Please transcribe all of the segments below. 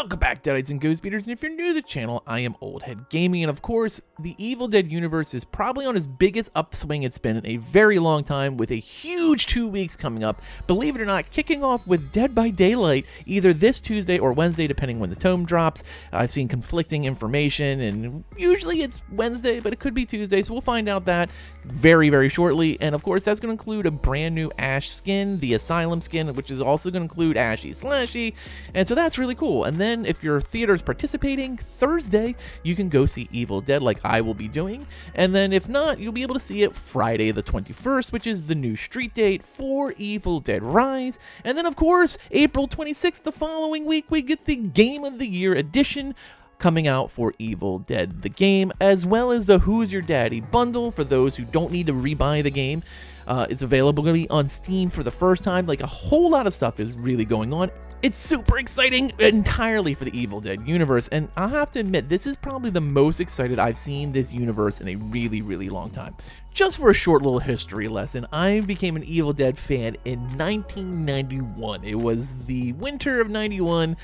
Welcome back, Deadites and Ghost Beaters, and if you're new to the channel, I am Old Head Gaming, and of course, the Evil Dead universe is probably on its biggest upswing it's been in a very long time, with a huge 2 weeks coming up, believe it or not, kicking off with Dead by Daylight, either this Tuesday or Wednesday, depending when the tome drops. I've seen conflicting information, and usually it's Wednesday, but it could be Tuesday, so we'll find out that very, very shortly, and of course, that's going to include a brand new Ash skin, the Asylum skin, which is also going to include Ashy Slashy, and so that's really cool. And then if your theater's participating, Thursday, you can go see Evil Dead like I will be doing. And then if not, you'll be able to see it Friday the 21st, which is the new street date for Evil Dead Rise. And then, of course, April 26th, the following week, we get the Game of the Year edition coming out for Evil Dead the game, as well as the Who's Your Daddy bundle for those who don't need to rebuy the game. It's available on Steam for the first time. Like, a whole lot of stuff is really going on. It's super exciting entirely for the Evil Dead universe, and I have to admit, this is probably the most excited I've seen this universe in a really, really long time. Just for a short little history lesson, I became an Evil Dead fan in 1991. It was the winter of 91,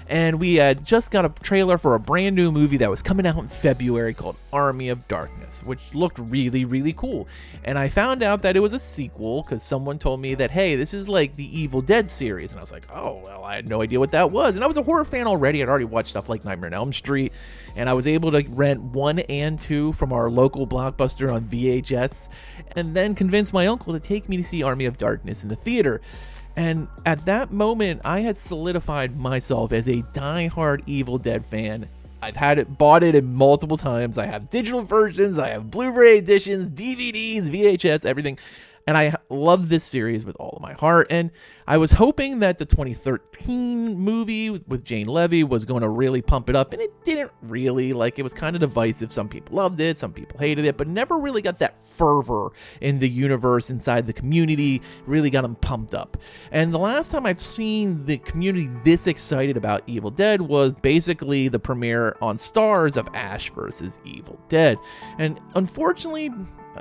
and we had just got a trailer for a brand new movie that was coming out in February called Army of Darkness, which looked really, really cool. And I found out that it was a sequel because someone told me that, hey, this is like the Evil Dead series. And I was like, oh, well, I had no idea what that was. And I was a horror fan already. I'd already watched stuff like Nightmare on Elm Street, and I was able to rent 1 and 2 from our local Blockbuster on VHS, and then convinced my uncle to take me to see Army of Darkness in the theater. And at that moment, I had solidified myself as a die-hard Evil Dead fan. I've bought it multiple times. I have digital versions, I have Blu-ray editions, DVDs, VHS, everything. And I love this series with all of my heart. And I was hoping that the 2013 movie with Jane Levy was going to really pump it up. And it didn't really. Like, it was kind of divisive. Some people loved it, some people hated it, but never really got that fervor in the universe inside the community, really got them pumped up. And the last time I've seen the community this excited about Evil Dead was basically the premiere on Starz of Ash vs. Evil Dead. And unfortunately,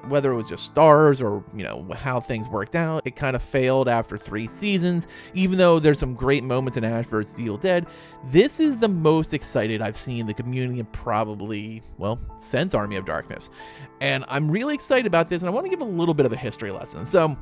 whether it was just stars or, you know, how things worked out, it kind of failed after 3 seasons. Even though there's some great moments in Ash vs. Evil Dead, this is the most excited I've seen the community in probably, well, since Army of Darkness. And I'm really excited about this, and I want to give a little bit of a history lesson. So,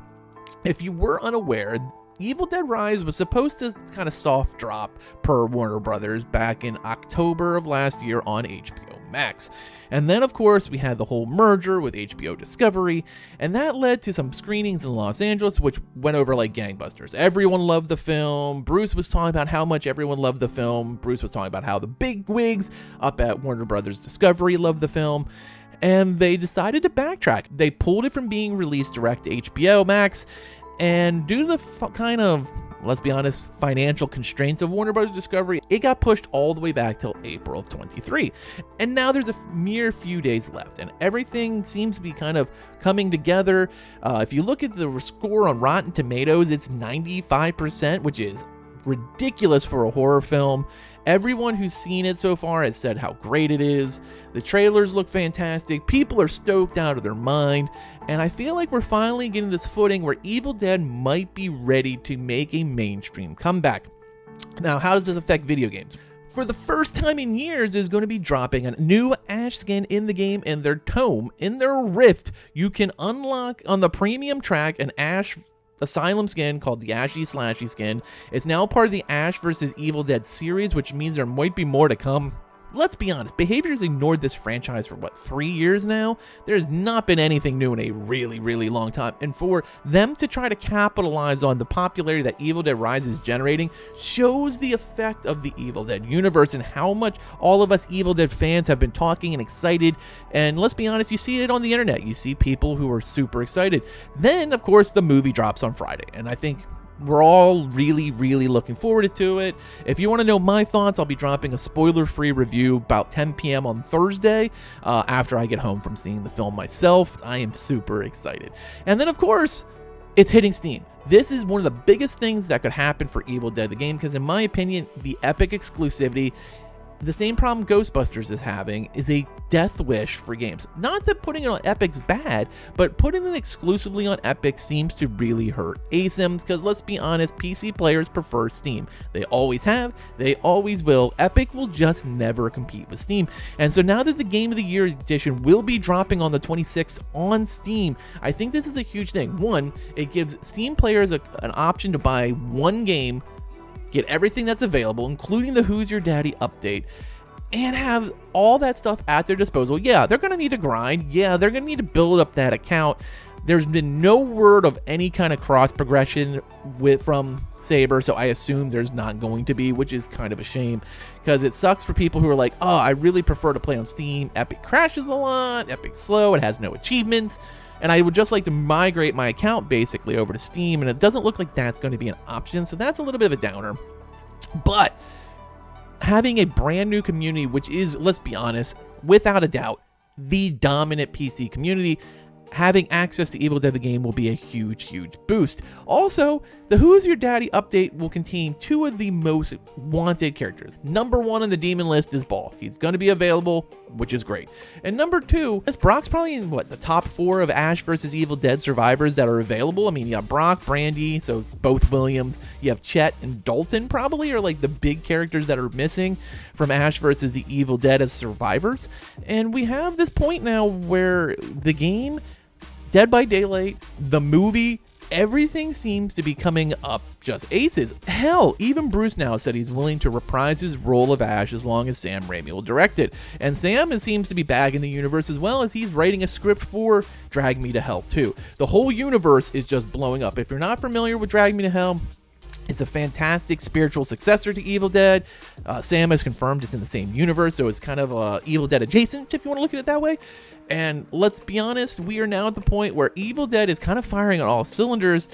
if you were unaware, Evil Dead Rise was supposed to kind of soft drop per Warner Brothers back in October of last year on HBO Max. And then, of course, we had the whole merger with HBO Discovery, and that led to some screenings in Los Angeles, which went over like gangbusters. Everyone loved the film. Bruce was talking about how much everyone loved the film. Bruce was talking about how the big wigs up at Warner Brothers Discovery loved the film. And they decided to backtrack. They pulled it from being released direct to HBO Max, and due to the kind of, let's be honest, financial constraints of Warner Bros. Discovery, it got pushed all the way back till April of 23. And now there's a mere few days left, and everything seems to be kind of coming together. If you look at the score on Rotten Tomatoes, it's 95%, which is ridiculous for a horror film. Everyone who's seen it so far has said how great it is. The trailers look fantastic. People are stoked out of their mind. And I feel like we're finally getting this footing where Evil Dead might be ready to make a mainstream comeback. Now, how does this affect video games? For the first time in years, is going to be dropping a new Ash skin in the game in their tome. In their Rift, you can unlock on the premium track an Ash Asylum skin called the Ashy Slashy skin. It's now part of the Ash vs. Evil Dead series, which means there might be more to come. Let's be honest, Behavior has ignored this franchise for, 3 years now? There's not been anything new in a really, really long time. And for them to try to capitalize on the popularity that Evil Dead Rise is generating shows the effect of the Evil Dead universe and how much all of us Evil Dead fans have been talking and excited. And let's be honest, you see it on the internet. You see people who are super excited. Then, of course, the movie drops on Friday. And I think we're all really, really looking forward to it. If you want to know my thoughts, I'll be dropping a spoiler-free review about 10 p.m. on Thursday after I get home from seeing the film myself. I am super excited. And then, of course, it's hitting Steam. This is one of the biggest things that could happen for Evil Dead the game because, in my opinion, the Epic exclusivity the same problem Ghostbusters is having is a death wish for games. Not that putting it on Epic's bad, but putting it exclusively on Epic seems to really hurt ASIMs, because let's be honest, PC players prefer Steam. They always have, they always will. Epic will just never compete with Steam. And so now that the Game of the Year edition will be dropping on the 26th on Steam, I think this is a huge thing. One, it gives Steam players an option to buy one game, get everything that's available, including the Who's Your Daddy update, and have all that stuff at their disposal. Yeah, they're going to need to grind. Yeah, they're going to need to build up that account. There's been no word of any kind of cross progression from Saber, so I assume there's not going to be, which is kind of a shame, because it sucks for people who are like, oh, I really prefer to play on Steam. Epic crashes a lot. Epic's slow. It has no achievements. And I would just like to migrate my account basically over to Steam, and it doesn't look like that's going to be an option, so that's a little bit of a downer. But having a brand new community, which is, let's be honest, without a doubt, the dominant PC community, having access to Evil Dead the game will be a huge, huge boost. Also, the Who's Your Daddy update will contain two of the most wanted characters. Number one on the demon list is Ball. He's going to be available, which is great. And number two, Brock's probably in, the top 4 of Ash vs. Evil Dead survivors that are available. I mean, you have Brock, Brandy, so both Williams. You have Chet and Dalton probably are like the big characters that are missing from Ash vs. the Evil Dead as survivors. And we have this point now where the game, Dead by Daylight, the movie, everything seems to be coming up just aces. Hell, even Bruce now said he's willing to reprise his role of Ash as long as Sam Raimi will direct it. And Sam seems to be back in the universe as well, as he's writing a script for Drag Me to Hell 2. The whole universe is just blowing up. If you're not familiar with Drag Me to Hell, it's a fantastic spiritual successor to Evil Dead. Sam has confirmed it's in the same universe, so it's kind of Evil Dead adjacent, if you want to look at it that way. And let's be honest, we are now at the point where Evil Dead is kind of firing on all cylinders.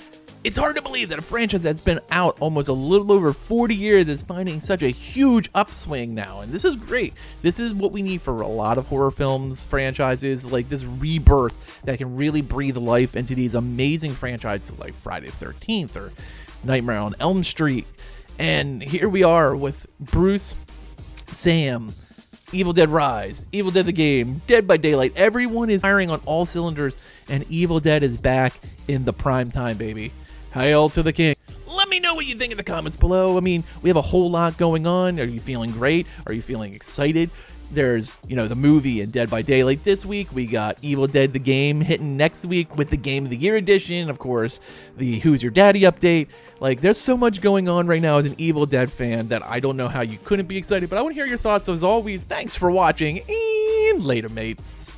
It's hard to believe that a franchise that's been out almost a little over 40 years is finding such a huge upswing now. And this is great. This is what we need for a lot of horror films, franchises, like this rebirth that can really breathe life into these amazing franchises like Friday the 13th or Nightmare on Elm Street. And here we are with Bruce, Sam, Evil Dead Rise, Evil Dead the game, Dead by Daylight. Everyone is firing on all cylinders, and Evil Dead is back in the prime time, baby. Hail to the king. Let me know what you think in the comments below. I mean, we have a whole lot going on. Are you feeling great? Are you feeling excited? There's, the movie and Dead by Daylight this week. We got Evil Dead the game hitting next week with the Game of the Year edition. Of course, the Who's Your Daddy update. Like, there's so much going on right now as an Evil Dead fan that I don't know how you couldn't be excited. But I want to hear your thoughts. As always, thanks for watching, and later, mates.